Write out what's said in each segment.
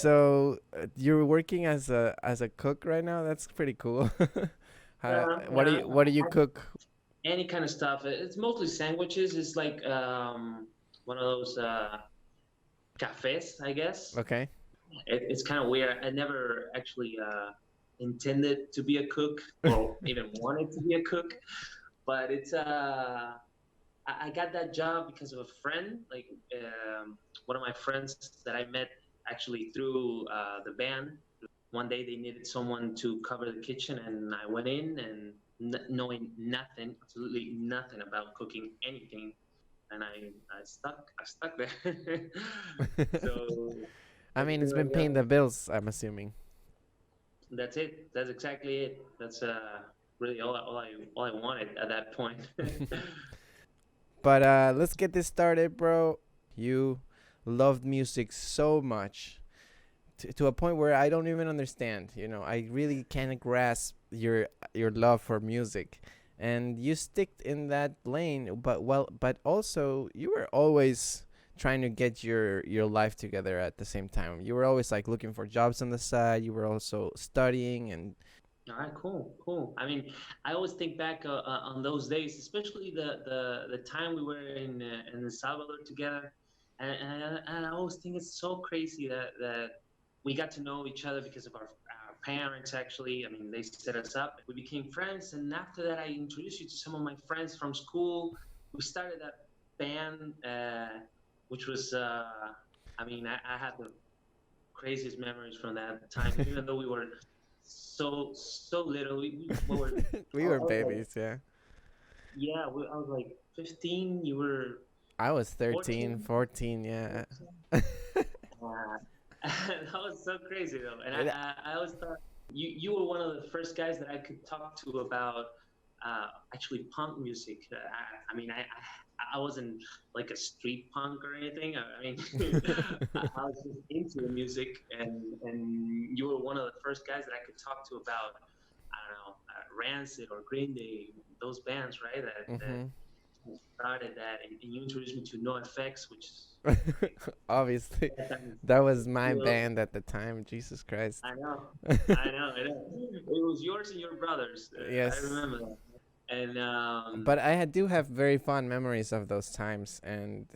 So you're working as a cook right now? That's pretty cool. Yeah, What do you cook? any kind of stuff. It's mostly sandwiches. It's like one of those cafes, I guess. Okay. It's kind of weird. I never actually intended to be a cook or even wanted to be a cook, but it's I got that job because of a friend, like one of my friends that I met actually through the band. One day they needed someone to cover the kitchen, and I went in and knowing nothing, absolutely nothing about cooking anything, and I stuck there. So I mean, it's been everything paying else, the bills, I'm assuming. that's it. That's exactly it. That's really all I wanted at that point. But let's get this started, bro. You loved music so much to a point where I don't even understand. You know, I really can't grasp your love for music, and you sticked in that lane. But also you were always trying to get your life together at the same time. You were always like looking for jobs on the side. You were also studying and All right, cool, cool. I mean, I always think back on those days, especially the time we were in El Salvador together, and I always think it's so crazy that we got to know each other because of our parents. Actually, I mean, they set us up. We became friends, and after that, I introduced you to some of my friends from school. We started that band, which was, I mean, I had the craziest memories from that time, even though we were so little. We were, we I were was like, babies. Yeah, yeah, I was like 15. You were I was 13, 14. 14. Yeah. Uh, that was so crazy though, and And I always thought you were one of the first guys that I could talk to about actually punk music. I mean, I wasn't like a street punk or anything. I mean, I was just into the music, and you were one of the first guys that I could talk to about I don't know Rancid or Green Day, those bands, right? That mhm. started that, and you introduced me to No Effects, which is Obviously, at that time that was my still. band at the time. Jesus Christ. I know, I know. It was yours and your brothers. I Yes, remember that. And but do have very fond memories of those times, and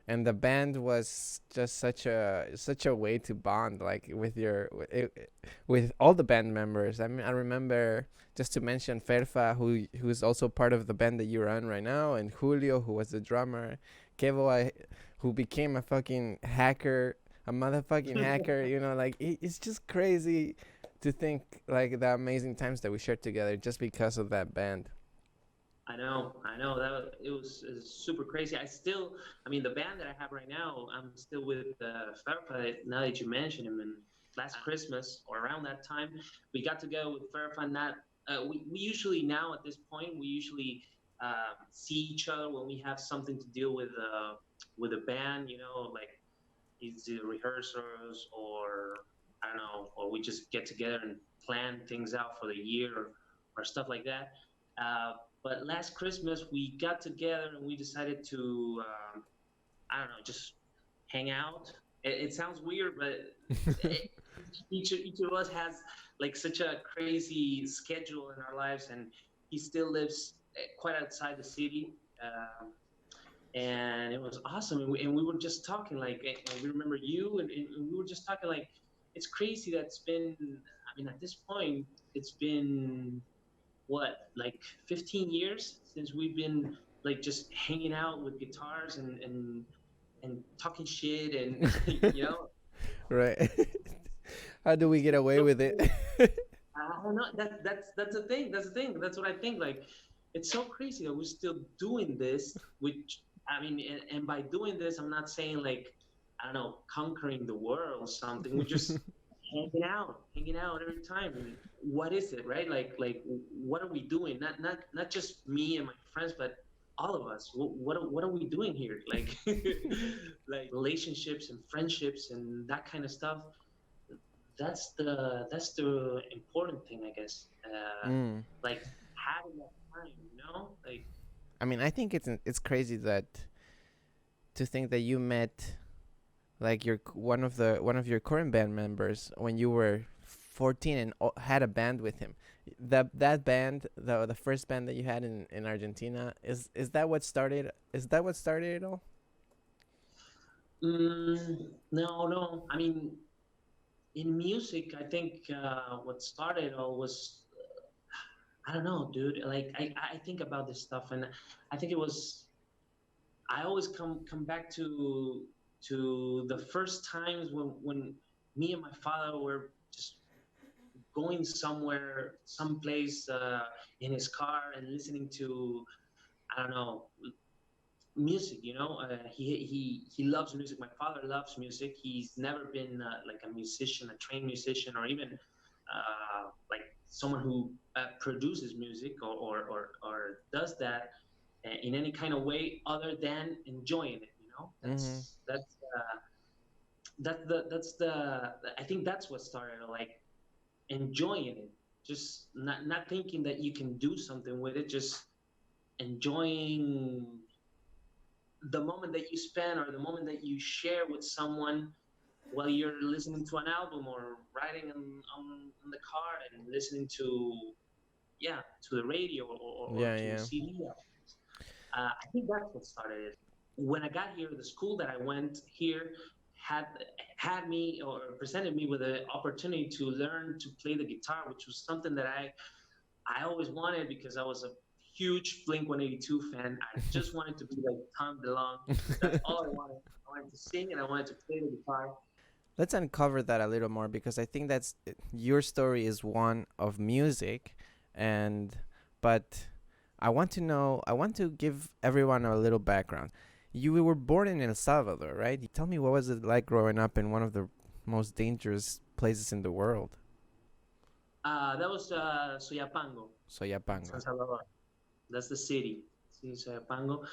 the band was just such a way to bond, like with all the band members. I mean, I remember, just to mention, Ferfa, who's also part of the band that you're on right now, and Julio, who was the drummer, Kevo, who became a fucking hacker, a motherfucking hacker. You know, like it's just crazy to think like the amazing times that we shared together just because of that band. I know that it was super crazy. I mean, the band that I have right now, I'm still with Farfah. Now that you mention him, and last Christmas or around that time, we got together with Farfah. Not we usually now at this point we usually see each other when we have something to deal with a band. You know, like either rehearsals or I don't know, or we just get together and plan things out for the year or stuff like that. Uh, but last Christmas we got together and we decided to I don't know, just hang out. It sounds weird, but it, each of us has like such a crazy schedule in our lives, and he still lives quite outside the city. And it was awesome. And we were just talking like, and we remember you, and we were just talking like, it's crazy that it's been. I mean, at this point, it's been what like 15 years since we've been like just hanging out with guitars and talking shit and you know. Right. How do we get It's away so with it? crazy. I don't know. That's the thing. That's the thing. That's what I think. Like, it's so crazy that we're still doing this. Which I mean, and by doing this, I'm not saying like I don't know, conquering the world or something. We're just hanging out every time. And what is it, right? Like what are we doing? Not just me and my friends, but all of us. What are we doing here? Like like relationships and friendships and that kind of stuff. That's the important thing, I guess. Mm. Like having that time, you know, like I mean, I think it's crazy that to think that you met like one of your current band members when you were 14 and had a band with him. That band, the first band that you had in Argentina, is that what started? Is that what started it all? No, no. I mean, in music, I think what started all was I don't know, dude. Like I think about this stuff, and I think it was I always come back to the first times when me and my father were just going somewhere, someplace in his car and listening to I don't know music. You know, he loves music. My father loves music. He's never been like a musician, a trained musician, or even like someone who produces music or does that in any kind of way other than enjoying it. You know, Mm-hmm. that's the I think that's what started like enjoying it, just not thinking that you can do something with it, just enjoying the moment that you spend or the moment that you share with someone while you're listening to an album or riding on the car and listening to yeah to the radio or Yeah, to yeah. CD. I think that's what started it. When I got here, the school that I went here had had me or presented me with the opportunity to learn to play the guitar, which was something that I always wanted because I was a huge Blink 182 fan. I just wanted to be like Tom DeLonge. That's all I wanted. I wanted to sing and I wanted to play the guitar. Let's uncover that a little more because I think that's your story is one of music, and but I want to know. I want to give everyone a little background. You were born in El Salvador, right? Tell me what was it like growing up in one of the most dangerous places in the world, That was Soyapango, Soyapango. San Salvador. That's the city, Soyapango.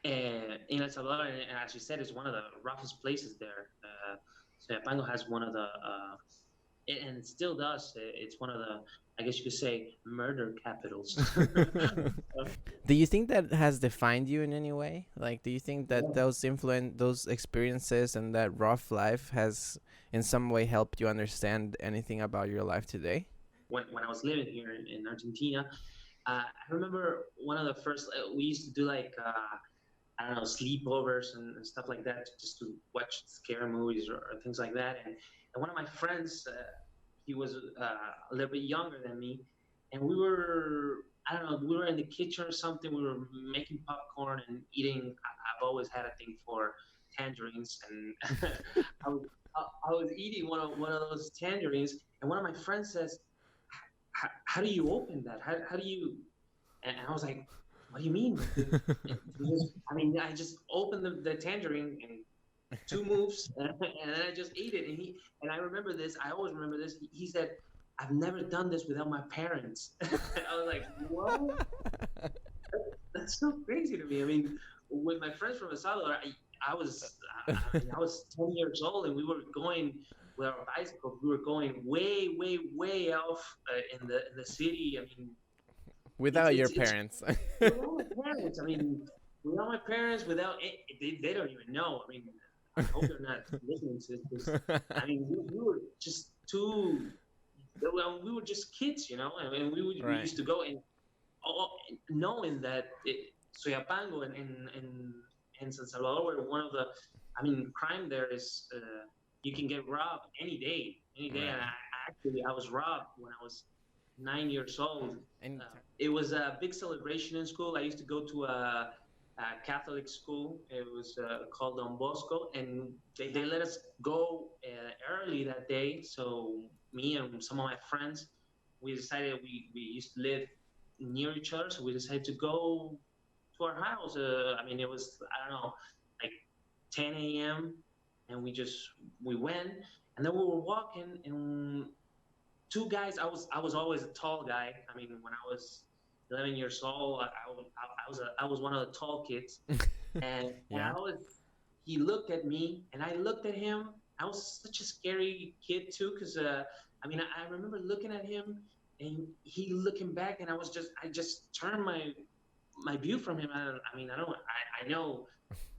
In El Salvador, and as you said, it's one of the roughest places there. Soyapango has one of the, and it still does. It's one of the, I guess you could say, murder capitals. Do you think that has defined you in any way? Like, do you think that Yeah. those experiences and that rough life has in some way helped you understand anything about your life today? When I was living here in Argentina, I remember one of the first, we used to do like, I don't know, sleepovers and stuff like that, just to watch scary movies or things like that. And one of my friends, he was a little bit younger than me, and we were, I don't know, we were in the kitchen or something. We were making popcorn and eating. I've always had a thing for tangerines, and I was I was eating one of those tangerines, and one of my friends says, how do you open that? How do you? And I was like, what do you mean? I mean, I just opened the tangerine in two moves, and then I just ate it. And I remember this. I always remember this. He said, "I've never done this without my parents." I was like, "What? That's so crazy to me." I mean, with my friends from El Salvador, I was 10 years old, and we were going with our bicycles. We were going way off in the city. I mean, it's Without your it's it's parents. without my parents. I mean, without my parents, without they don't even know. I mean, I hope they're not listening to this. 'Cause, I mean, we were just too. Well, we were just kids, you know. I mean, we Right. used to go and knowing that Soyapango and San Salvador were one of the. I mean, crime there is you can get robbed any day, any day. And Right. I was robbed when I was 9 years old. And It was a big celebration in school. I used to go to a Catholic school. It was called Don Bosco, and they let us go early that day. So me and some of my friends, we decided we used to live near each other, so we decided to go to our house. I mean, it was I don't know, like 10 a.m. and we went, and then we were walking, and two guys. I was always a tall guy. I mean, when I was 11 years old, I was one of the tall kids, and yeah. I was. He looked at me, and I looked at him. I was such a scary kid too, because I mean, I remember looking at him, and he looking back, and I just turned my my view from him, I mean, I know,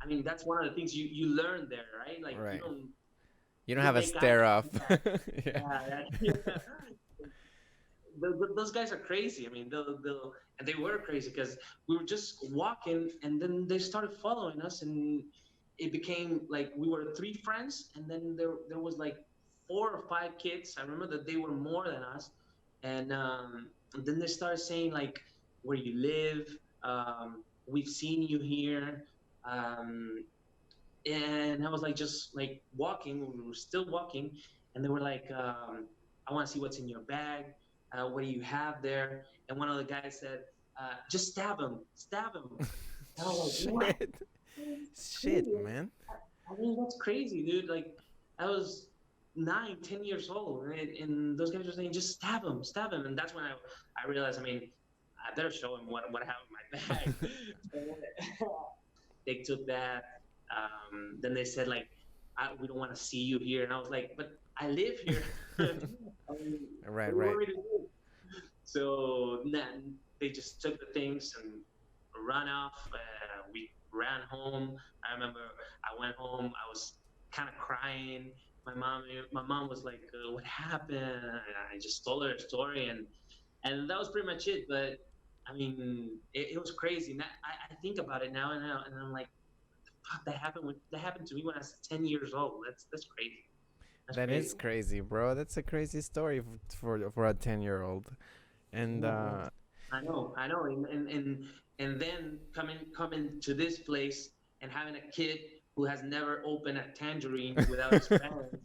I mean, that's one of the things you learn there, right? Like Right. You you don't don't have a make eye stare off. contact. Yeah. Yeah. Those guys are crazy. I mean, they'll and they were crazy because we were just walking, and then they started following us, and it became like we were three friends, and then there was like four or five kids. I remember that they were more than us, and then they started saying like where you live. We've seen you here. Um, and I was like just like walking. We were still walking, and they were like, "I want to see what's in your bag. What do you have there?" And one of the guys said, "Just stab him." And I was like, "What? Shit. That's Shit, crazy." man. I mean, that's crazy, dude. Like, I was 9, 10 years old, and those guys were saying, "Just stab him," and that's when I realized. I mean, I better show him what I have in my bag. They took that. Then they said like, "We don't want to see you here," and I was like, "But I live here." I mean, what Right, do you want right. me to do? So then they just took the things and ran off. We ran home. I remember I went home. I was kind of crying. My mom was like, "What happened?" And I just told her a story, and that was pretty much it. But I mean, it was crazy. And I think about it now, and I'm like, fuck, that happened to me when I was 10 years old. That's crazy. That's That is crazy. crazy, bro. That's a crazy story for a 10-year-old. And Yeah, I know, and then coming to this place and having a kid who has never opened a tangerine without his parents.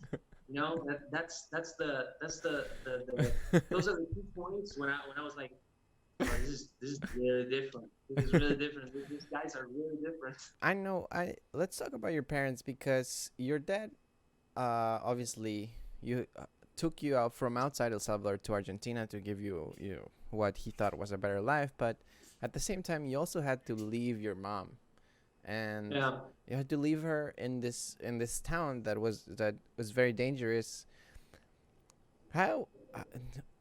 That's the those are the 2 points when I was like, oh, this is really different. This is really different. These guys are really different. I know. I Let's talk about your parents because your dad, obviously, you took you out from outside El Salvador to Argentina to give you what he thought was a better life, but at the same time, you also had to leave your mom, and Yeah. you had to leave her in this town that was very dangerous. How uh,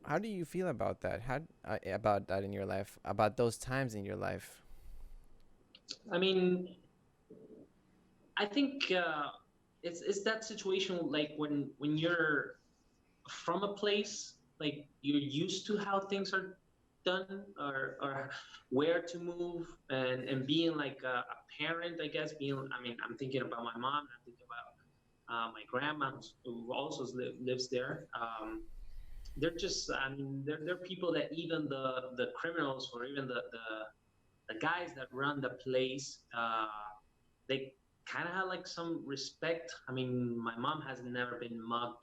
how do you feel about that? How about that in your life? About those times in your life? I mean, I think it's that situation like when you're from a place like you're used to how things are done or where to move and being like a parent, I guess. Being, I mean, I'm thinking about my mom. I'm thinking about my grandma who also lives there. They're just, I mean, they're people that even the criminals or even the guys that run the place, they kind of have like some respect. I mean, my mom has never been mugged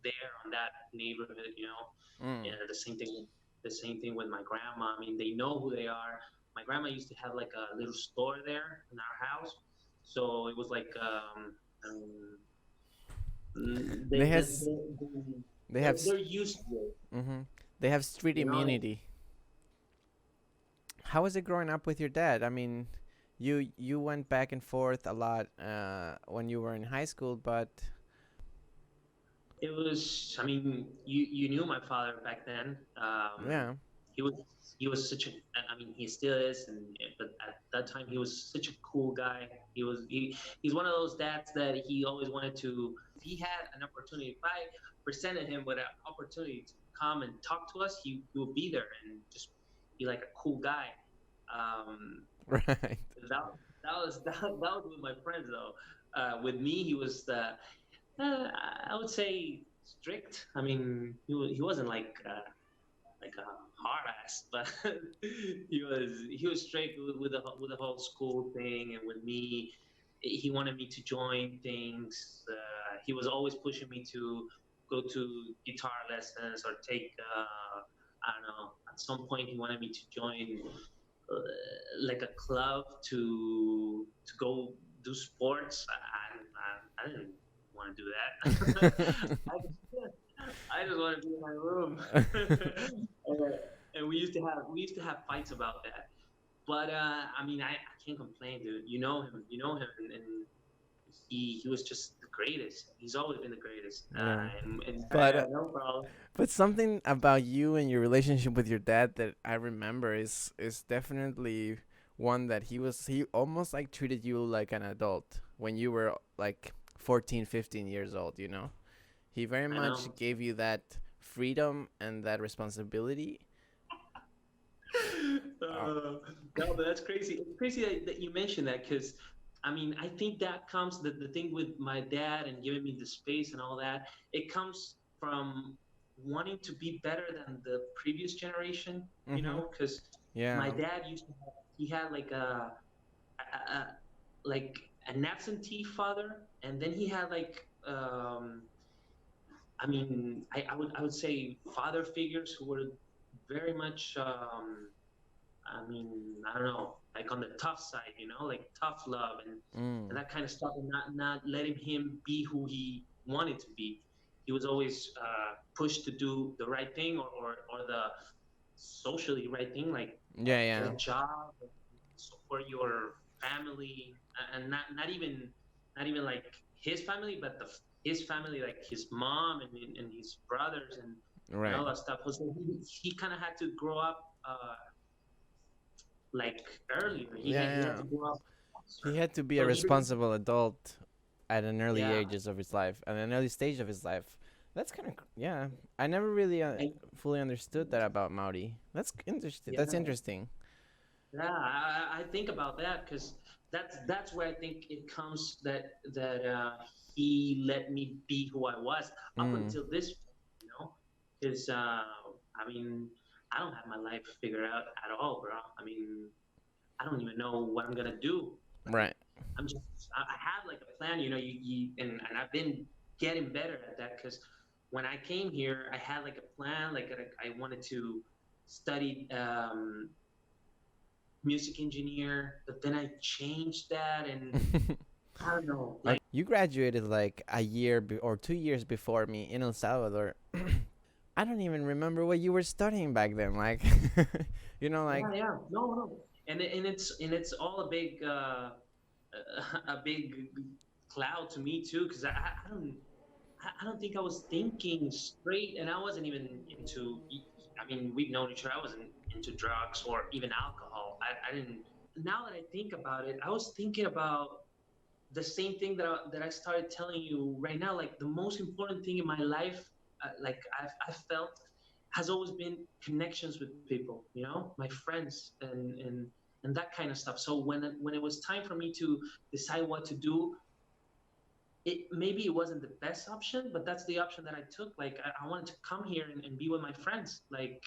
there on that neighborhood, you know. Mm. Yeah, the same thing with my grandma. I mean, they know who they are. My grandma used to have like a little store there in our house, so it was like They they, they, has they, they have they're used to it, mm-hmm. They have street you know. immunity. How was it growing up with your dad? I mean, you went back and forth a lot when you were in high school, but It was, I mean, you knew my father back then. yeah, He was he was such a, I mean, he still is, and but at that time he was such a cool guy. He's one of those dads that he always wanted to. If he had an opportunity, if I presented him with an opportunity to come and talk to us, he would be there and just be like a cool guy. Um, right. that that was with my friends though. With me, he was I would say strict. I mean, he wasn't like a hard ass, but he was strict with the whole school thing, and with me, he wanted me to join things. He was always pushing me to go to guitar lessons or take. I don't know. At some point, he wanted me to join uh, like a club to go do sports. I didn't want to do that. I just want to be in my room. And we used to have fights about that. But I mean, I can't complain, dude. You know him, and he was just the greatest. He's always been the greatest. Yeah. And But no problem. but something about you and your relationship with your dad that I remember is definitely one that he almost like treated you like an adult when you were like 14, 15 years old, you know? He very I much know. gave you that freedom and that responsibility. Uh, No, but that's crazy. It's crazy that you mentioned that because, I mean, I think that comes the thing with my dad and giving me the space and all that. It comes from wanting to be better than the previous generation, you mhm. know, because my Yeah. dad used to have, he had like a like an absentee father, and then he had like I mean, I would say father figures who were very much I mean, I don't know, like on the tough side, you know, like tough love and Mm. that kind of stuff, and not letting him be who he wanted to be. He was always pushed to do the right thing or the socially right thing, like Yeah, get yeah. a job, support your family, and not even like his family, but his family, like his mom and his brothers and Right. all that stuff. So he kind of had to grow up. Like earlier. He had Yeah, to yeah. grow up He faster. had to be a So he didn't. responsible adult at an early Yeah. ages of his life, at an early stage of his life. That's kind of yeah. I never really I, fully understood that about Maori. That's interesting. yeah. That's interesting. Yeah. I think about that because that's where I think it comes that he let me be who I was up Mm. until this point, you know. Because I mean, I don't have my life figured out at all, bro. I mean, I don't even know what I'm gonna do. Like, Right. I'm just, I have like a plan, you know, and I've been getting better at that because when I came here, I had like a plan, like I wanted to study music engineer, but then I changed that, and I don't know, like, You graduated like a year or 2 years before me in El Salvador. I don't even remember what you were studying back then. Like, you know, like yeah, yeah, no, and it's all a big a big cloud to me too, because I don't think I was thinking straight, and I wasn't even into. I mean, we've known each other. I wasn't into drugs or even alcohol. I didn't. Now that I think about it, I was thinking about the same thing that I started telling you right now. Like the most important thing in my life, like I've felt, has always been connections with people. You know, my friends and that kind of stuff. So when it was time for me to decide what to do, maybe it wasn't the best option, but that's the option that I took. Like I wanted to come here and be with my friends, like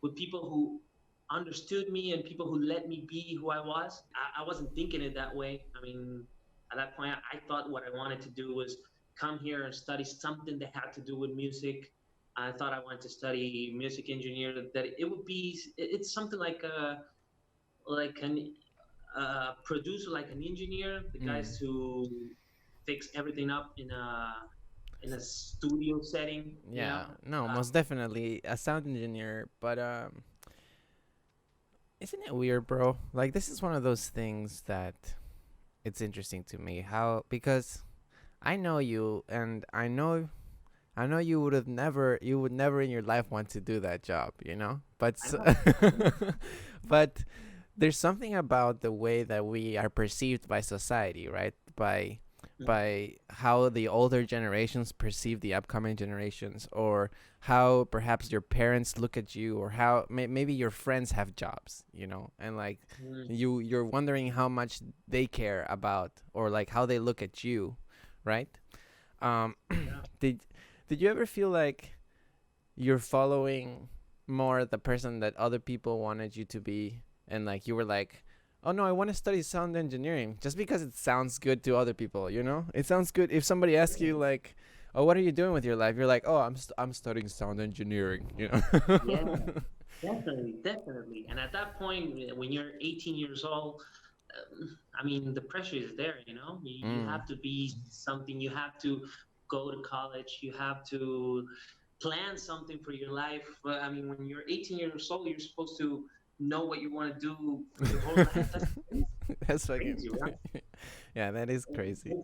with people who understood me and people who let me be who I was. I wasn't thinking it that way. I mean, at that point, I thought what I wanted to do was come here and study something that had to do with music. I thought I wanted to study music engineer. That it would be. It's something like an producer, like an engineer, the mm. guys who fix everything up in a studio setting, you know. Yeah, no, most definitely a sound engineer, but isn't it weird, bro? Like this is one of those things that it's interesting to me how because I know you and I know you would never in your life want to do that job, you know? But I know, I know. but there's something about the way that we are perceived by society, right? By how the older generations perceive the upcoming generations, or how perhaps your parents look at you, or how maybe your friends have jobs, you know, and like Mm, you're wondering how much they care about, or like how they look at you, right? Um, yeah. did did you ever feel like you're following more the person that other people wanted you to be, and like you were like, oh no, I want to study sound engineering just because it sounds good to other people, you know? It sounds good if somebody asks you like, oh, what are you doing with your life? You're like, oh, I'm studying sound engineering, you know? Yeah, definitely, definitely. And at that point, when you're 18 years old, I mean, the pressure is there. You know, you Mm. have to be something. You have to go to college. You have to plan something for your life. I mean, when you're 18 years old, you're supposed to know what you want to do for your whole life. That's That's fucking crazy, right? Yeah, that is crazy.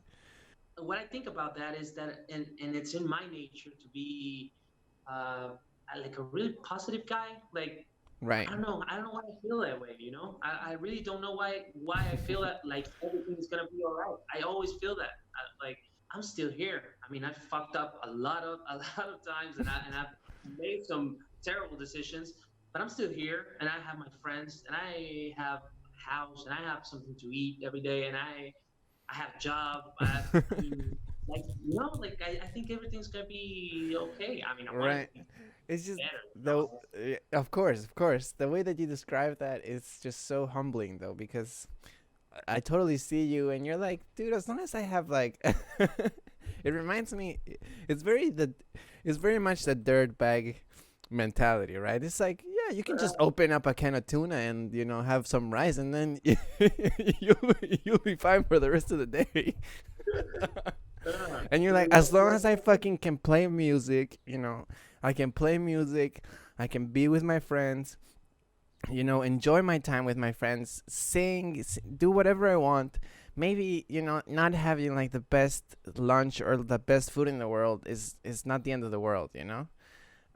What I think about that is that, and it's in my nature to be uh, like a really positive guy. Like Right. I don't know why I feel that way. You know, I really don't know why I feel that like everything's gonna be all right. I always feel that. Like I'm still here. I mean, I fucked up a lot of times, and I've made some terrible decisions, but I'm still here, and I have my friends, and I have a house, and I have something to eat every day, and I have a job. I mean, like like I think everything's gonna be okay. I mean, I want it Right. to be It's just better. though. Of course, of course. The way that you describe that is just so humbling, though, because I totally see you, and you're like, dude. As long as I have like, it reminds me. It's very the, it's very much the dirt bag mentality, right? It's like, yeah, you can just open up a can of tuna and have some rice, and then you you'll be fine for the rest of the day. And you're like, as long as I fucking can play music, I can play music, I can be with my friends, enjoy my time with my friends, sing, do whatever I want. Maybe not having like the best lunch or the best food in the world is not the end of the world. Uh,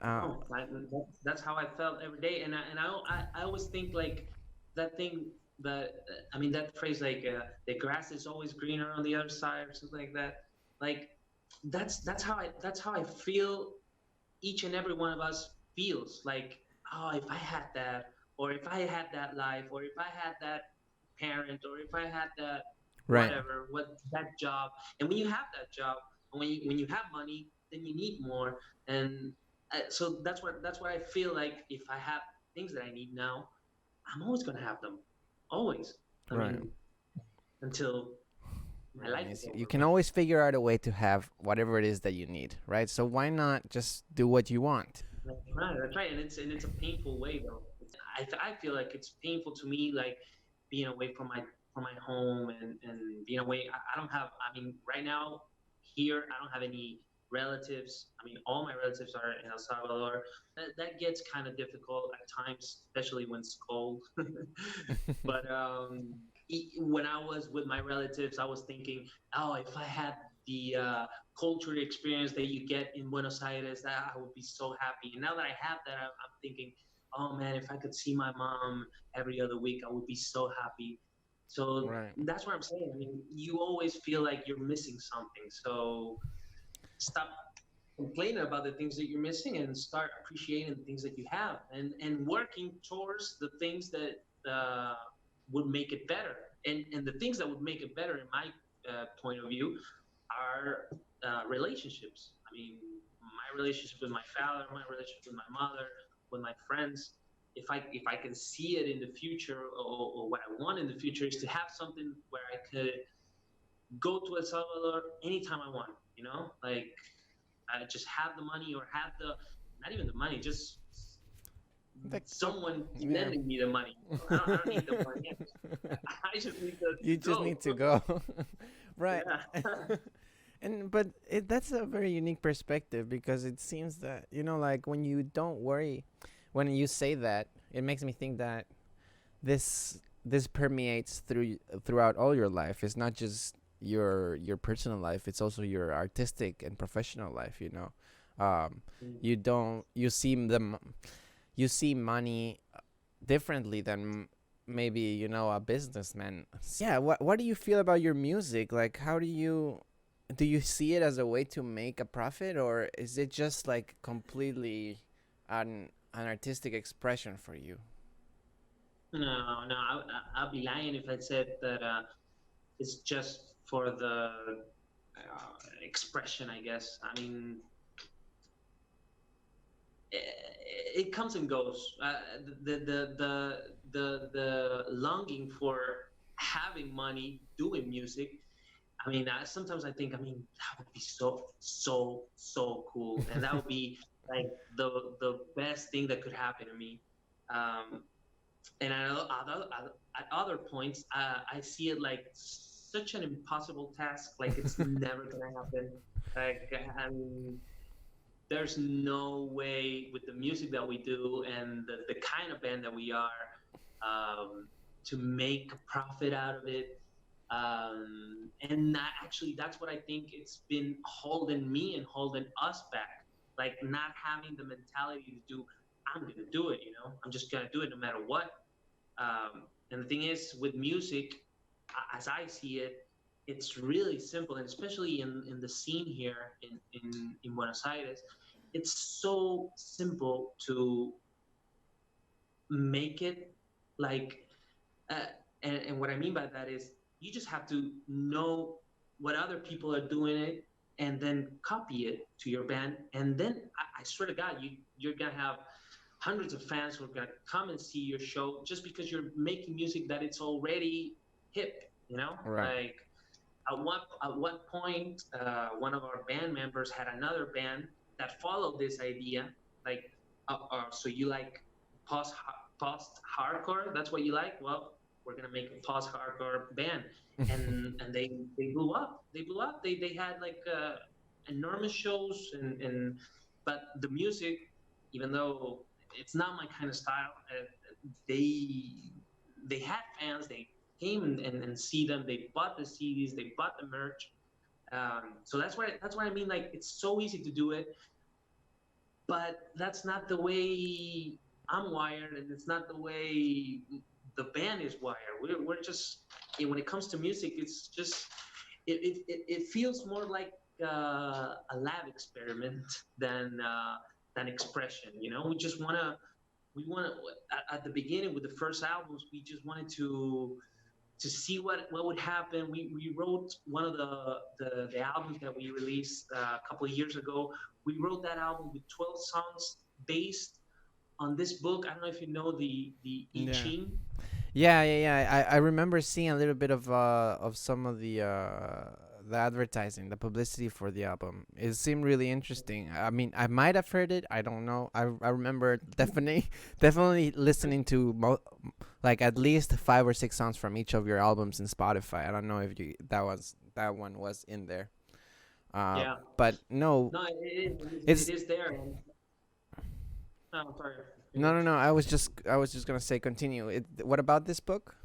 No, that's how I felt every day, and I always think like that thing that I mean that phrase like the grass is always greener on the other side or something like that. Like that's how I feel. Each and every one of us feels like, oh, if I had that, or if I had that life, or if I had that parent, or if I had that right, whatever, what that job. And when you have that job, and when you have money, then you need more. And so that's what I feel like. If I have things that I need now, I'm always gonna have them, always. I right. mean, until my Right. life is You over. can always figure out a way to have whatever it is that you need, right? So why not just do what you want? That's right. That's right. And it's a painful way though. I feel like it's painful to me, like being away from my home and being away. I don't have. I mean, right now here I don't have any relatives. I mean, all my relatives are in El Salvador. That gets kind of difficult at times, especially when it's cold. But when I was with my relatives, I was thinking, oh, if I had the cultural experience that you get in Buenos Aires, that I would be so happy. And now that I have that, I'm thinking, oh man, if I could see my mom every other week, I would be so happy. So Right. that's what I'm saying. I mean, you always feel like you're missing something. So stop complaining about the things that you're missing and start appreciating the things that you have and working towards the things that would make it better. And the things that would make it better, in my point of view, are relationships. I mean, my relationship with my father, my relationship with my mother, with my friends. If I can see it in the future, or what I want in the future is to have something where I could go to El Salvador anytime I want. Like I just have the money or have the not even the money, just Like, someone yeah. lending me the money. I don't need the money. I just need You to just go. need to go. Right. Yeah. And but that's a very unique perspective because it seems that like when you don't worry, when you say that, it makes me think that this permeates throughout all your life. It's not just your personal life, it's also your artistic and professional life. um you don't you see them you see money differently than maybe a businessman. Yeah, what do you feel about your music? Like, how do you see it as a way to make a profit, or is it just like completely an artistic expression for you? No, I'll be lying if I said that it's just for the expression, I guess. I mean, it comes and goes. The longing for having money doing music. I mean, sometimes I think, I mean, that would be so cool, and that would be like the best thing that could happen to me. Um, and at other points, I see it like such an impossible task. Like it's never gonna happen. Like I mean, there's no way with the music that we do and the kind of band that we are, to make a profit out of it. And actually, that's what I think it's been holding me and holding us back, like not having the mentality to do. I'm gonna do it, I'm just gonna do it no matter what. And the thing is, with music, as I see it, it's really simple, and especially in the scene here in Buenos Aires, it's so simple to make it like uh, and what I mean by that is you just have to know what other people are doing it and then copy it to your band. And then I swear to God, you're going to have hundreds of fans who are going to come and see your show just because you're making music that it's already hip, Right. like at one point, one of our band members had another band that followed this idea. Like, so you like post post hardcore? That's what you like? Well, we're gonna make a post hardcore band, and they blew up. They blew up. They had like enormous shows, and but the music, even though it's not my kind of style, they they had fans. They came and see them. They bought the CDs. They bought the merch. So that's what I mean. Like it's so easy to do it, but that's not the way I'm wired, and it's not the way the band is wired. We're just when it comes to music, it's just it feels more like a lab experiment than expression. We want to at the beginning with the first albums, we just wanted to see what would happen. We wrote one of the albums that we released a couple of years ago. We wrote that album with 12 songs based on this book. I don't know if you know the I Yeah. Ching. Yeah. I remember seeing a little bit of some of the advertising, the publicity for the album. It seemed really interesting. I mean, I might have heard it. I don't know. I remember definitely definitely listening to like at least 5 or 6 songs from each of your albums in Spotify. I don't know if that one was in there. Yeah. But no, No, it it's is there. And, oh, sorry. no. Finish. I was just gonna say continue. What about this book?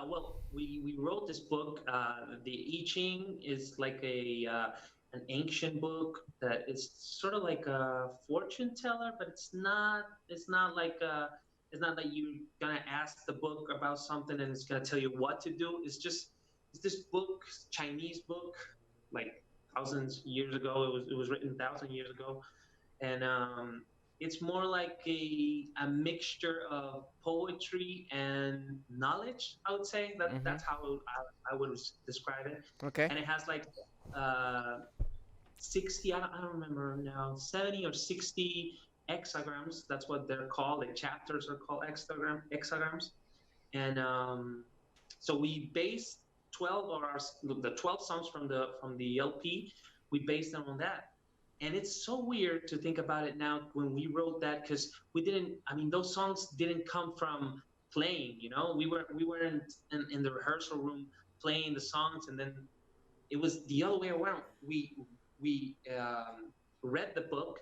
Well, we wrote this book. The I Ching is like an ancient book that is sort of like a fortune teller, but it's not. It's not like you're gonna ask the book about something and it's gonna tell you what to do. It's this book, Chinese book, like thousands years ago. It was written 1,000 years ago, and it's more like a mixture of poetry and knowledge. I would say Mm-hmm. that's how I would describe it. Okay. And it has like uh, 60. I don't remember now, 70 or 60 hexagrams. That's what they're called. The chapters are called hexagrams. And so we based 12 of the 12 songs from the LP. We based them on that, and it's so weird to think about it now when we wrote that, because we didn't. I mean, those songs didn't come from playing. We weren't in the rehearsal room playing the songs, and then it was the other way around. We read the book,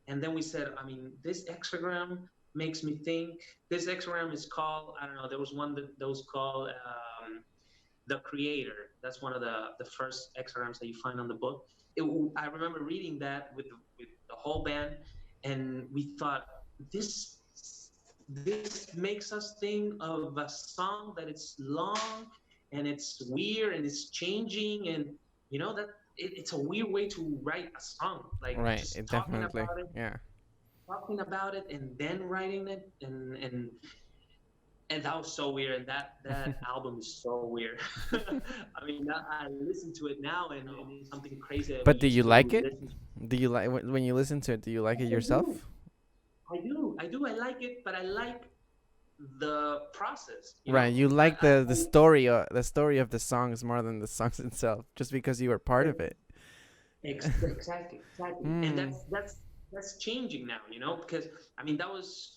and then we said, I mean, this hexagram makes me think. This hexagram is called, I don't know. There was one that was called the Creator. That's one of the first hexagrams that you find on the book. I remember reading that with the whole band, and we thought this this makes us think of a song that it's long and it's weird and it's changing, and that it's a weird way to write a song, like Right. just It definitely. Yeah. talking about it and then writing it, and that was so weird. And that album is so weird. I mean, I listen to it now, and it's something crazy that we But do you used like to it? listen to. Do you like when you listen to it? Do you like it I do, yourself? I like it, but I like the process. Right. You like the story of the songs more than the songs itself, just because you were part of it. Exactly, and Hmm. that's changing now. Because I mean, that was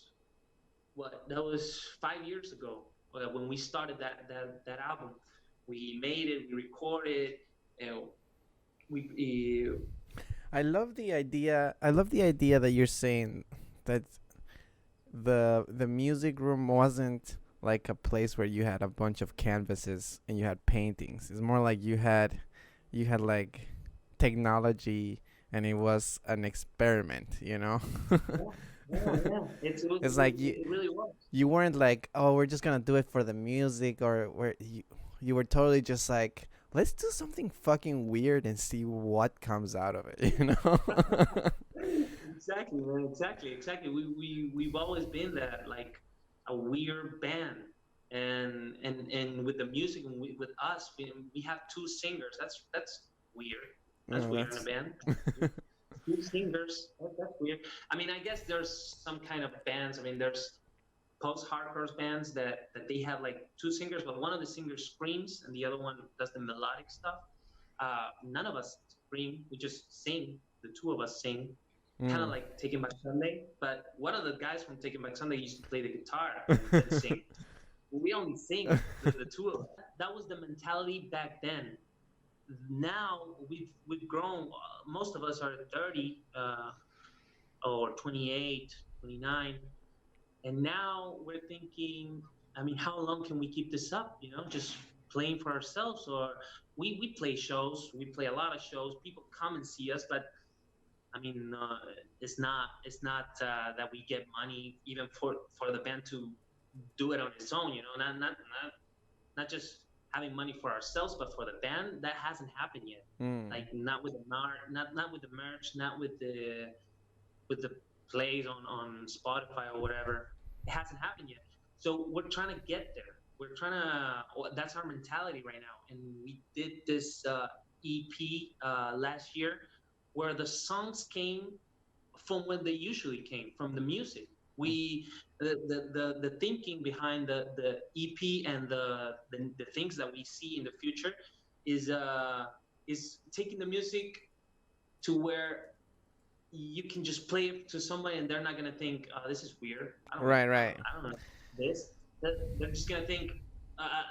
5 years ago when we started that album. We made it, we recorded, and we I love the idea that you're saying that the music room wasn't like a place where you had a bunch of canvases and you had paintings. It's more like you had like technology and it was an experiment, you know? Yeah, yeah, yeah. It's like It really was. you weren't like, oh, we're just gonna do it for the music, or where you were totally just like, let's do something fucking weird and see what comes out of it, you know? Exactly, man. Exactly, exactly. We've always been that like a weird band, and with the music and with us, we have two singers. That's weird. That's Oh, weird in a that's band. Two singers. That's weird. I mean, I guess there's some kind of bands. I mean, there's post-hardcore bands that they have like two singers, but one of the singers screams and the other one does the melodic stuff. None of us scream. We just sing. The two of us sing, kind of mm. like Taking Back Sunday. But one of the guys from Taking Back Sunday used to play the guitar and sing. We only sing, the two of us. That was the mentality back then. Now we've grown. Most of us are 30 or 28, 29, and now we're thinking, I mean, how long can we keep this up? You know, just playing for ourselves, or we play shows. We play a lot of shows. People come and see us, but I mean, it's not that we get money even for the band to do it on its own. You know, not just having money for ourselves, but for the band. That hasn't happened yet. Mm. Like not with the not with the merch, not with the plays on Spotify or whatever. It hasn't happened yet. So we're trying to get there. We're trying to. That's our mentality right now. And we did this EP last year, where the songs came from when they usually came from the music. We the thinking behind the EP and the things that we see in the future is taking the music to where you can just play it to somebody and they're not gonna think, oh, this is weird. Right, right. I don't know this. They're just gonna think.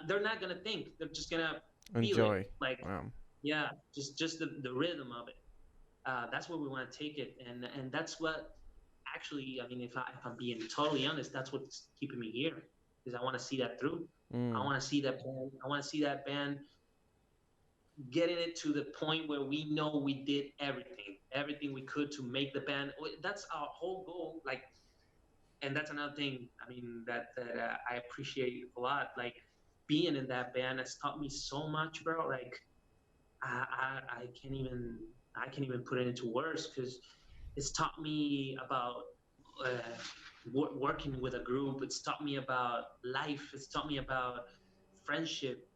They're not gonna think. They're just gonna feel it. Enjoy. Like, Um, yeah, just the rhythm of it. That's where we want to take it, and that's what actually. I mean, if I'm being totally honest, that's what's keeping me here, because I want to see that through. I mm. want to see that band. I want to see that band getting it to the point where we know we did everything we could to make the band. That's our whole goal. Like, and that's another thing. I mean, that I appreciate a lot. Like, being in that band has taught me so much, bro. Like, I can't even put it into words, because it's taught me about uh, working with a group. It's taught me about life. It's taught me about friendship.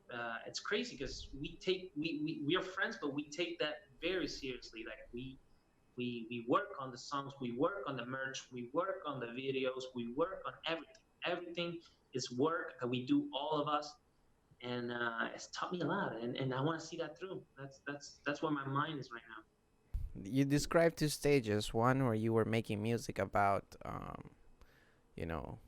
It's crazy because we are friends, but we take that very seriously. Like, we work on the songs, we work on the merch, we work on the videos, we work on everything. Everything is work that we do, all of us, and it's taught me a lot, and I want to see that through. That's where my mind is right now. You described two stages. One where you were making music about, you know,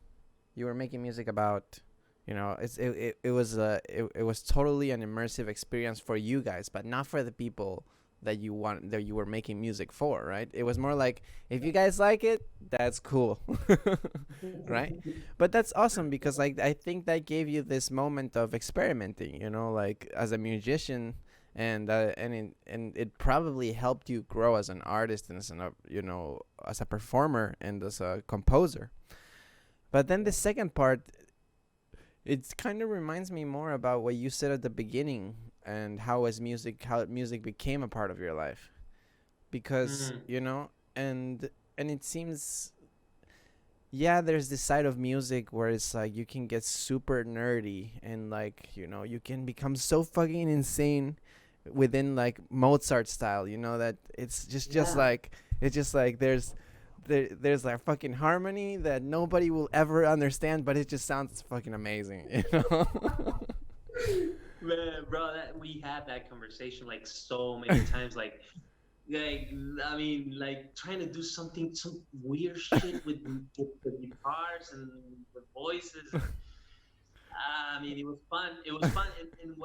you were making music about, it was totally an immersive experience for you guys, but not for the people that you were making music for, right? It was more like, if you guys like it, that's cool. Right? But that's awesome because, like, I think that gave you this moment of experimenting, like as a musician, and it probably helped you grow as an artist and as a performer and as a composer. But then the second part, it kind of reminds me more about what you said at the beginning, and how music became a part of your life, because Mm, and it seems, yeah, there's this side of music where it's like you can get super nerdy, and like you can become so fucking insane within like Mozart style, that it's just yeah. like there's like fucking harmony that nobody will ever understand, but it just sounds fucking amazing. Man, bro, that we had that conversation like so many times. Like I mean, like trying to do some weird shit with the guitars and the voices. I mean, it was fun. It was fun, and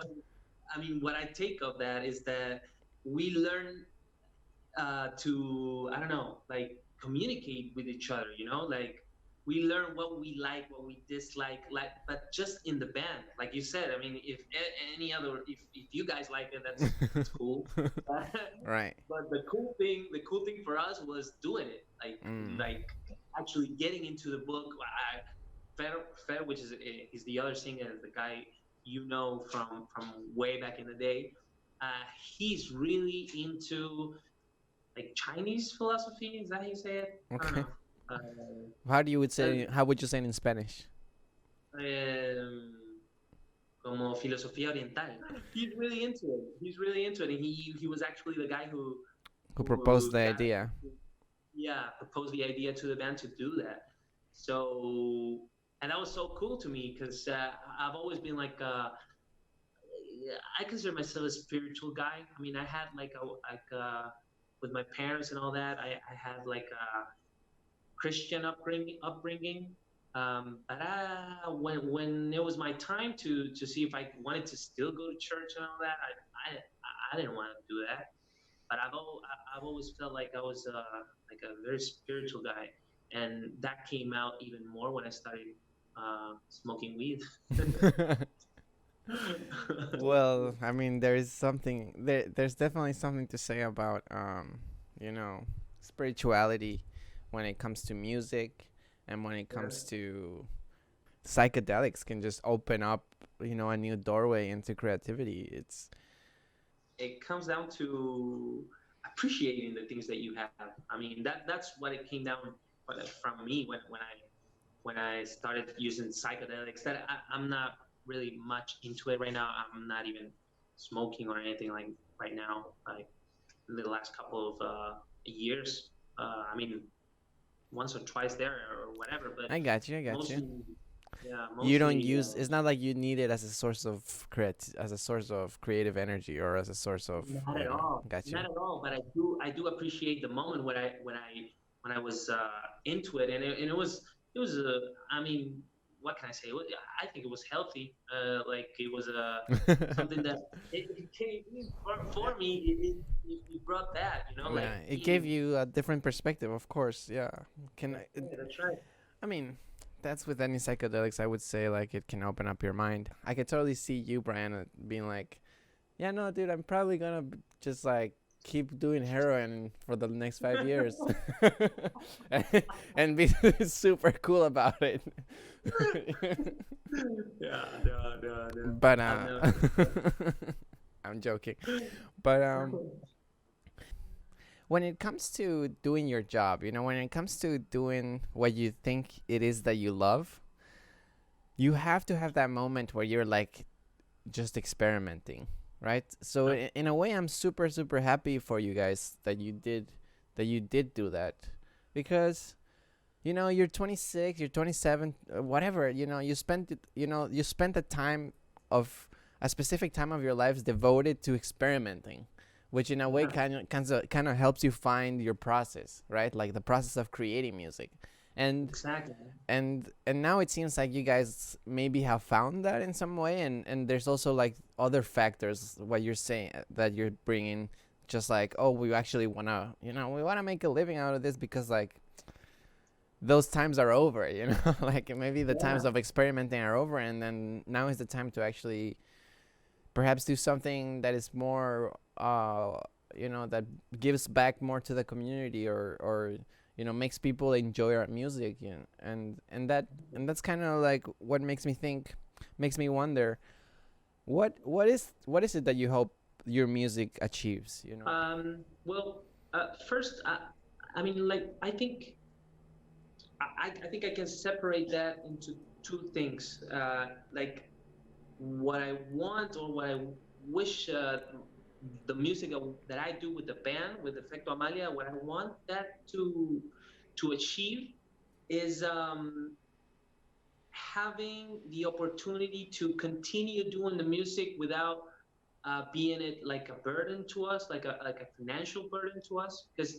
what I take of that is that we learn to, I don't know, like communicate with each other. Like, we learn what we like, what we dislike, like, but just in the band, like you said. I mean, if any other, if you guys like it, that's cool. Right. But the cool thing for us was doing it, Mm. like actually getting into the book. Fer, Fer, which is the other singer, the guy you know from way back in the day. Uh, he's really into like Chinese philosophy. Is that how you say it? I don't Okay. know. Uh, How would you say it in Spanish? um, como filosofía oriental. He's really into it. He's really into it, and he was actually the guy Who proposed who the got idea? yeah, proposed the idea to the band to do that. So, and that was so cool to me because I've always been like I consider myself a spiritual guy. I mean, I had with my parents and all that. I had like a Christian upbringing. But when it was my time to see if I wanted to still go to church and all that, I didn't want to do that. But I've always felt like I was like a very spiritual guy, and that came out even more when I started smoking weed. Well, I mean, there's definitely something to say about you know, spirituality when it comes to music, and when it comes to psychedelics can just open up, a new doorway into creativity. It's It comes down to appreciating the things that you have. I mean, that's what it came down from me when I started using psychedelics. That I'm not really much into it right now. I'm not even smoking or anything like right now. Like in the last couple of years. I mean, once or twice there or whatever, but I got you. I got you. mostly, yeah, You don't mostly. use. It's not like you need it as a source of as a source of creative energy, or as a source of, Not at all. Got you. Not at all. But I do appreciate the moment when I was into it, and it was I mean, what can I say? I think it was healthy. Like it was something that it came for me. It brought that, like Yeah, it gave eating. you a different perspective, of course. Yeah. Can That's right. That's right. I mean, that's with any psychedelics. I would say like it can open up your mind. I could totally see you, Brian, being like, "Yeah, no, dude, I'm probably gonna just like keep doing heroin for the next 5 years," and be super cool about it. Yeah, no, no, no. But I've never. I'm joking. But when it comes to doing your job, when it comes to doing what you think it is that you love, you have to have that moment where you're like just experimenting, right? So in a way, I'm super super happy for you guys that you did do that, because you're 26, you're 27, whatever, you spent it, you spent a time of a specific time of your lives devoted to experimenting, which in a way Yeah, kind of helps you find your process, right? Like the process of creating music. And exactly. and now it seems like you guys maybe have found that in some way, and there's also like other factors, what you're saying, that you're bringing, just like, oh, we actually want to, we want to make a living out of this, because like those times are over, like maybe the Yeah, times of experimenting are over, and then now is the time to actually perhaps do something that is more that gives back more to the community, or makes people enjoy our music, and that's kind of like what makes me wonder, what is it that you hope your music achieves. Well, first, I mean, like, I think I can separate that into two things. Like, what I want or what I wish the music that I do with the band, with Efecto Amalia, what I want that to achieve is having the opportunity to continue doing the music without being it like a burden to us, like a financial burden to us, because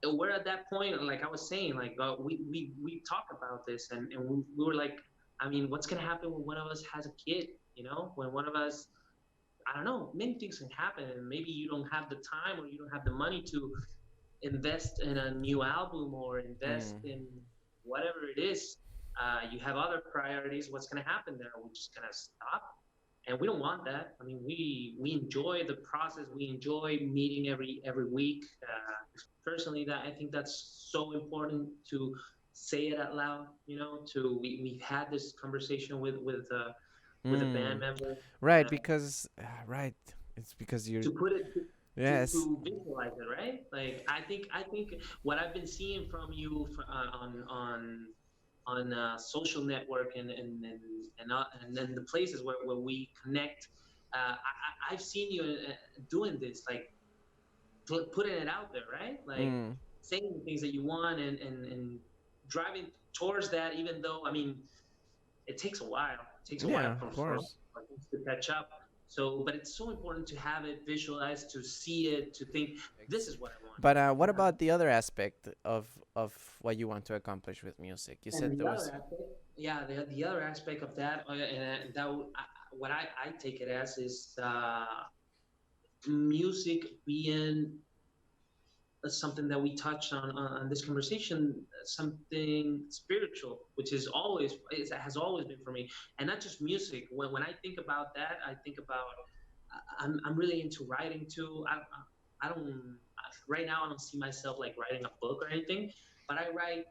we're at that point. Like I was saying, like we talk about this, and we were like, I mean, what's gonna happen when one of us has a kid? When one of us, I don't know, many things can happen, and maybe you don't have the time or you don't have the money to invest in a new album or invest Mm. in whatever it is, you have other priorities. What's going to happen there? We're just going to stop, and we don't want that. I mean, we enjoy the process. We enjoy meeting every week. Personally, that I think that's so important to say it out loud. You know, to we've had this conversation with a band Mm. member, Right, uh, because right, it's because you're to put it yes. to visualize it, right? Like I think what I've been seeing from you on social network and then the places where we connect. I've seen you doing this, like putting it out there, right? Like Mm. saying the things that you want and driving towards that, even though, I mean, it takes a while. It takes a while Yeah, of course. for things to catch up. So, but it's so important to have it visualized, to see it, to think, this is what I want. But what about the other aspect of what you want to accomplish with music? You And said there the other was. aspect, yeah, the other aspect of that, and that what I take it as is music being something that we touched on this conversation, something spiritual, which is always it has always been for me, and not just music. When I think about that, I think about I'm really into writing too. I don't right now I don't see myself like writing a book or anything, but I write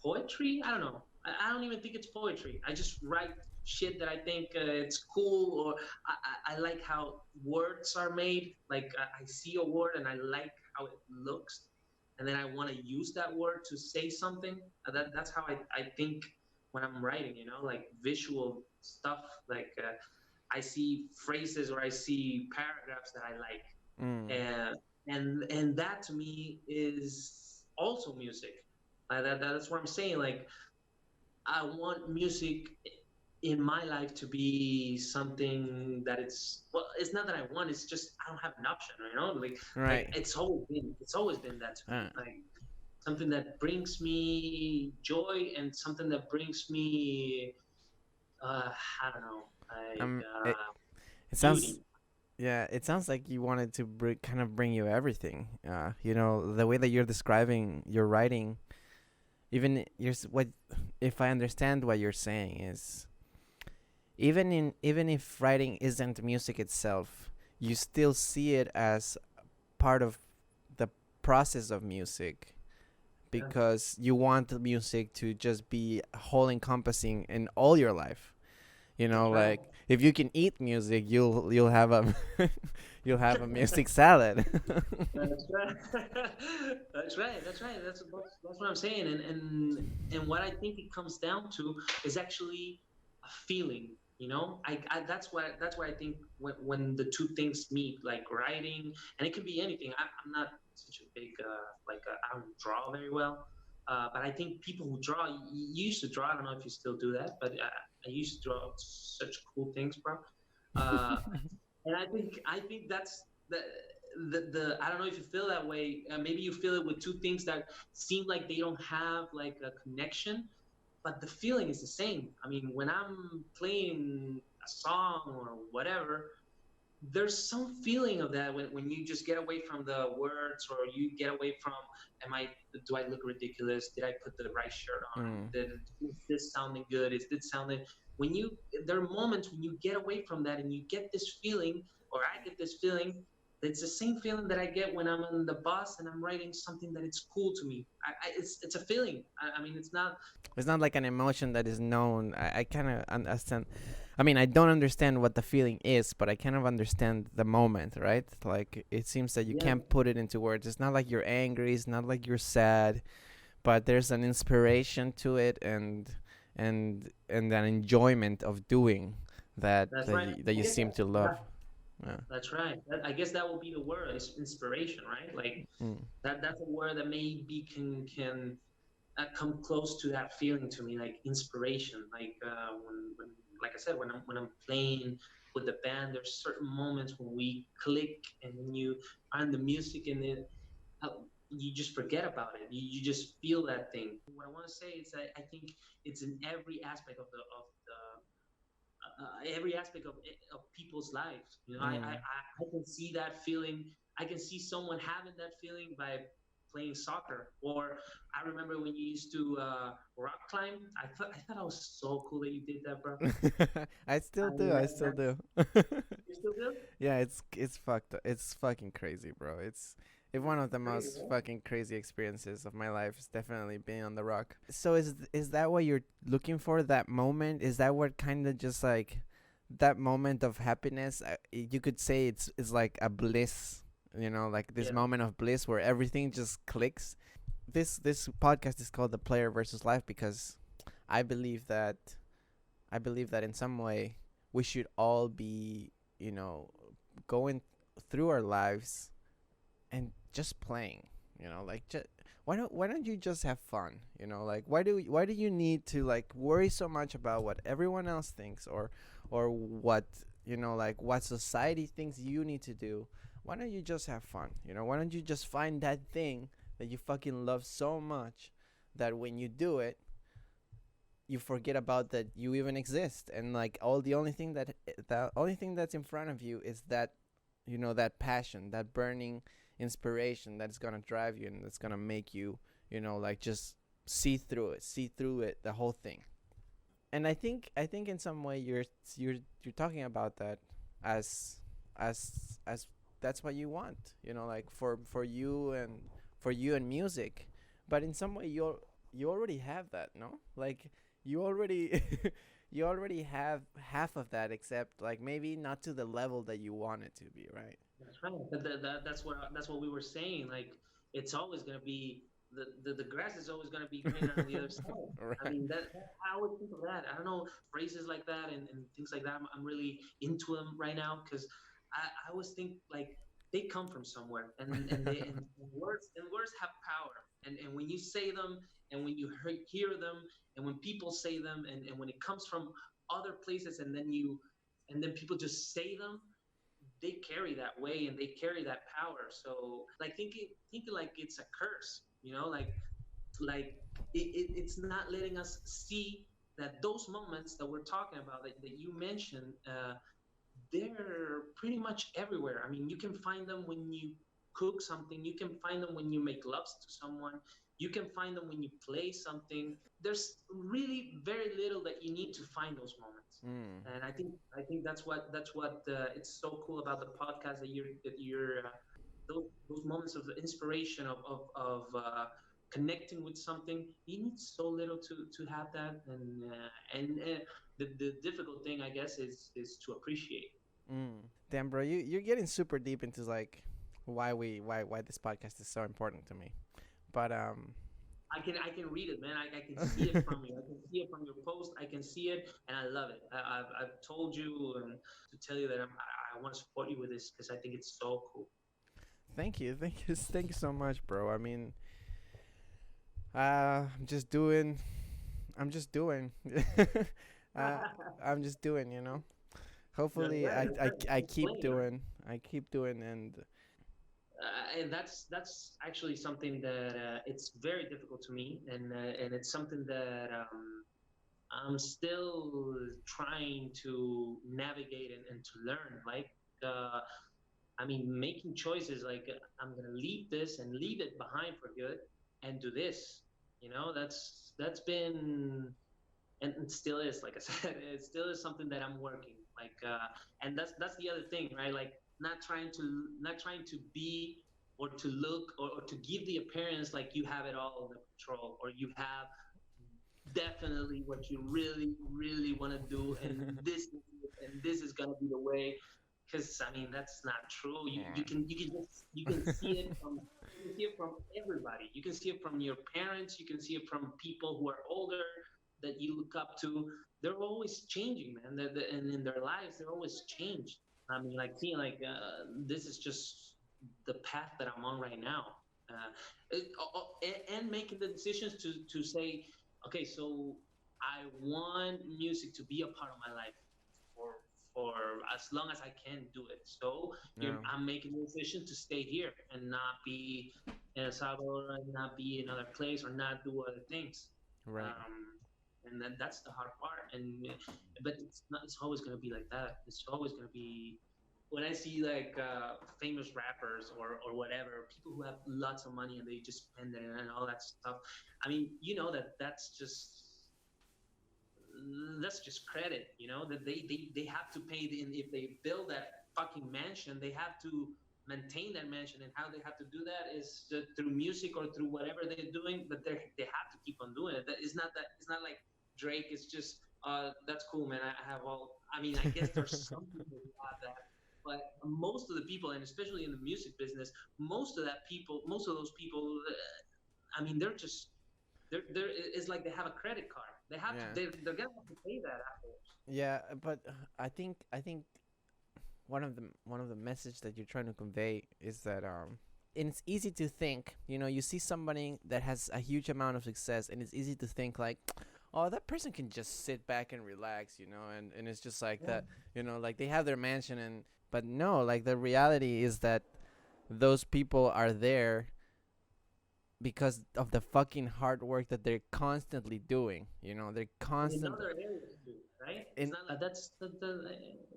poetry. I don't know. I don't even think it's poetry. I just write shit that I think it's cool, or I like how words are made. Like I see a word and I like how it looks, and then I want to use that word to say something. That's how I think when I'm writing. You know, like visual stuff. Like I see phrases or I see paragraphs that I like, Mm. and that to me is also music. That's what I'm saying. Like I want music in my life to be something that it's not that I want, it's just I don't have an option, you know, like Right. it's always been that to me, Uh, like something that brings me joy and something that brings me uh I don't know, like it, it sounds beauty. yeah, it sounds like you wanted to kind of bring you everything. You know, the way that you're describing your writing, even what if I understand what you're saying is even if writing isn't music itself, you still see it as part of the process of music Yeah, because you want the music to just be whole encompassing in all your life. You know, that's right. like if you can eat music, you'll have a you'll have a music salad. That's right. That's right. That's what I'm saying. And what I think it comes down to is actually a feeling. You know, that's why I think when the two things meet, like writing, and it can be anything. I'm not such a big I don't draw very well, but I think people who draw, you used to draw. I don't know if you still do that, but I used to draw such cool things, bro. Uh, and I think that's the I don't know if you feel that way. Maybe you feel it with two things that seem like they don't have like a connection, but the feeling is the same. I mean, when I'm playing a song or whatever, there's some feeling of that when you just get away from the words, or you get away from, am I do I look ridiculous, did I put the right shirt on, Mm. is this sounding good, is this sounding, when you there are moments when you get away from that and you get this feeling, or I get this feeling. It's the same feeling that I get when I'm on the bus and I'm writing something that it's cool to me. It's a feeling. I mean, it's not. It's not like an emotion that is known. I kind of understand. I mean, I don't understand what the feeling is, but I kind of understand the moment, right? Like it seems that you Yeah, can't put it into words. It's not like you're angry. It's not like you're sad, but there's an inspiration to it and an enjoyment of doing that that's right. that I you guess seem to yeah, love. Yeah. that's right. I guess that will be the word, is inspiration, right? Like Mm. that's a word that maybe can come close to that feeling to me, like inspiration. Like when like I said, when I'm playing with the band, there's certain moments when we click, and when you are in the music, and it uh, you just forget about it. You just feel that thing. What I want to say is that I think it's in every aspect of the every aspect of people's lives. You know, Mm. I can see that feeling. I can see someone having that feeling by playing soccer. Or I remember when you used to rock climb. I thought it was so cool that you did that, bro. I still I do. mean, I still do. you still do? Yeah, it's fucked. It's fucking crazy, bro. It's one of the Crazy, most right? fucking crazy experiences of my life. Is definitely being on the rock. So is that what you're looking for? That moment? Is that what kind of just like that moment of happiness? You could say it's like a bliss. You know, like this Yeah. moment of bliss where everything just clicks. This podcast is called the player versus life because I believe that I believe that in some way we should all be, you know, going through our lives and just playing. You know, like just why don't you just have fun? You know, like why do you need to like worry so much about what everyone else thinks or what you know like what society thinks you need to do? Why don't you just have fun? You know, why don't you just find that thing that you fucking love so much that when you do it you forget about that you even exist and like all the only thing that's in front of you is that you know that passion, that burning inspiration that's gonna drive you and that's gonna make you you know like just see through it the whole thing. And I think in some way you're talking about that as as that's what you want, you know, like for you and music. But in some way you already have that, no? Like you already you already have half of that, except like maybe not to the level that you want it to be, right? That's right. That's what we were saying. Like it's always gonna be the grass is always gonna be greener on the other side. I Right. mean I would think of that. I don't know phrases like that and things like that. I'm really into them right now because I always think like they come from somewhere and words have power and when you say them and when you hear them and when people say them and when it comes from other places and then people just say them they carry that way and they carry that power. So like thinking like it's a curse, like it's not letting us see that those moments that we're talking about that you mentioned, they're pretty much everywhere. I mean, you can find them when you cook something, you can find them when you make loves to someone, you can find them when you play something. There's really very little that you need to find those moments. Mm. And I think that's what it's so cool about the podcast that you're those moments of inspiration of connecting with something. You need so little to have that, and the difficult thing, I guess, is to appreciate. Mm. Damn, bro, you're getting super deep into like why this podcast is so important to me. But I can read it, man. I can see it from you. I can see it from your post. I can see it, and I love it. I've told you to tell you that I want to support you with this because I think it's so cool. thank you so much, bro. I mean, I'm just doing, I'm just doing, uh, I'm just doing, you know. That's Hopefully, right. That's right. I Keep keep playing, man. doing, I keep doing, and And that's actually something that it's very difficult to me, and it's something that I'm still trying to navigate and to learn. Like, I mean, making choices like I'm gonna leave this and leave it behind for good and do this. That's been and still is, like I said, it still is something that I'm working. Like, and that's the other thing, right? Like, not trying to be or to look or to give the appearance like you have it all under control or you have definitely what you really really want to do and this is going to be the way, because I mean that's not true. You can see it from everybody. You can see it from your parents, you can see it from people who are older that you look up to. They're always changing, man. And in their lives they're always changed. I mean, like seeing like this is just the path that I'm on right now. And making the decisions to say, okay, so I want music to be a part of my life for for as long as I can do it. So no, I'm making the decision to stay here and not be in El Salvador and not be in another place or not do other things. right. And then that's the hard part. But it's not. It's always going to be like that. It's always going to be. when I see like famous rappers or whatever, people who have lots of money and they just spend it and all that stuff. I mean, you know that that's just credit, you know, that they have to pay if they build that fucking mansion, they have to maintain that mansion, and how they have to do that is through music or through whatever they're doing, but they have to keep on doing it. It's not like Drake is just that's cool, man. I have all. I mean, I guess there's some people who have that, but most of the people, and especially in the music business, most of those people, I mean, they're it's like they have a credit card. They have to Yeah. they're gonna have to pay that afterwards. Yeah, but I think one of the message that you're trying to convey is that and it's easy to think, you see somebody that has a huge amount of success, and it's easy to think like, oh, that person can just sit back and relax, and it's just like Yeah. that, like they have their mansion, but no, like the reality is that those people are there because of the fucking hard work that they're constantly doing. They're And in constant other areas too, right? It's in not like that's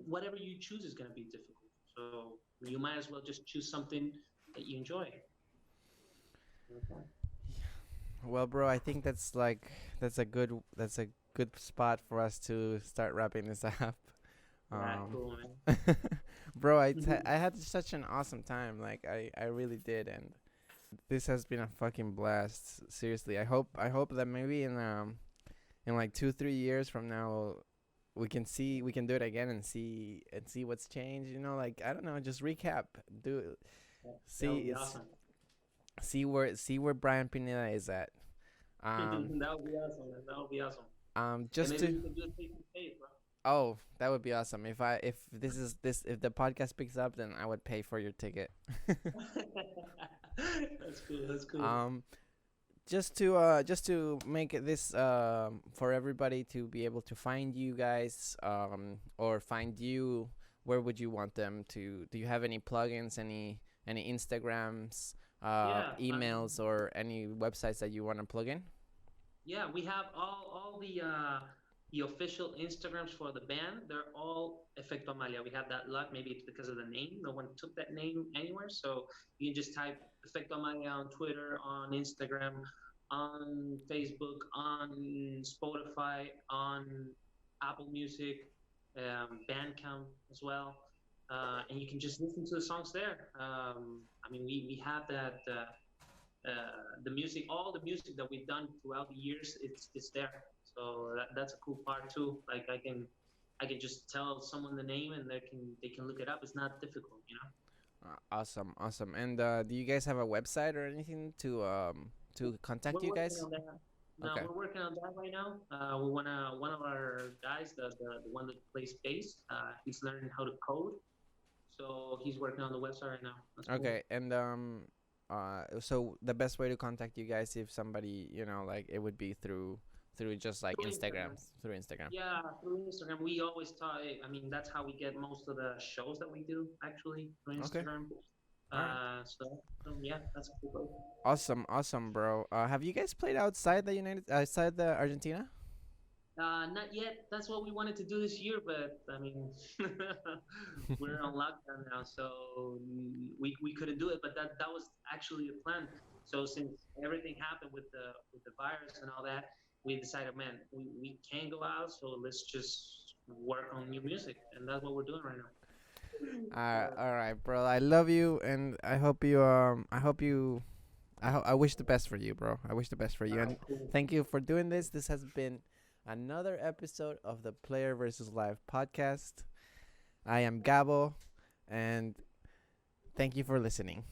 whatever you choose is gonna be difficult. So you might as well just choose something that you enjoy. Okay. Well, bro, I think that's a good spot for us to start wrapping this up. Yeah, Um, cool, man. bro, I had such an awesome time. Like I really did, and this has been a fucking blast. Seriously, I hope that maybe in like 2-3 years from now we can do it again and see what's changed. Like I don't know, just recap, do That would see be it's awesome. see where Brian Pineda is at. Um, That would be awesome, man. That would be awesome. And just maybe to we can do it face to face, bro. Oh, that would be awesome. If the podcast picks up, then I would pay for your ticket. That's cool. That's cool. um, just to make this for everybody to be able to find you guys or find you. Where would you want them to? Do you have any plugins, any Instagrams, Yeah. emails, or any websites that you want to plug in? Yeah, we have all the official Instagrams for the band. They're all Efecto Amalia. We have that luck. Maybe it's because of the name. No one took that name anywhere. So you can just type Efecto Amalia on Twitter, on Instagram, on Facebook, on Spotify, on Apple Music, Bandcamp as well. And you can just listen to the songs there. I mean, we have that. The music, all the music that we've done throughout the years, it's there. So that's a cool part too. Like I can just tell someone the name and they can look it up. It's not difficult, you know. Awesome, awesome. And do you guys have a website or anything to contact We're you working guys? on that. No, Okay. we're working on that right now. We wanna one of our guys, the one that plays bass, he's learning how to code. So he's working on the website right now. That's cool. Okay. And so the best way to contact you guys, if somebody, like it would be through just like Through Instagram. Instagram. Yeah, through Instagram. We always talk. I mean, that's how we get most of the shows that we do, actually, through Okay. Instagram. All right. So yeah, that's a cool way. Awesome, awesome, bro. Have you guys played outside the Argentina? Not yet. That's what we wanted to do this year, but I mean, we're on lockdown now, so we couldn't do it. But that was actually the plan. So since everything happened with the virus and all that, we decided, man, we can't go out, so let's just work on new music, and that's what we're doing right now. All right, bro. I love you, and I wish the best for you, bro. I wish the best for you, and Cool. thank you for doing this. This has been another episode of the Player versus Live podcast. I am Gabo, and thank you for listening.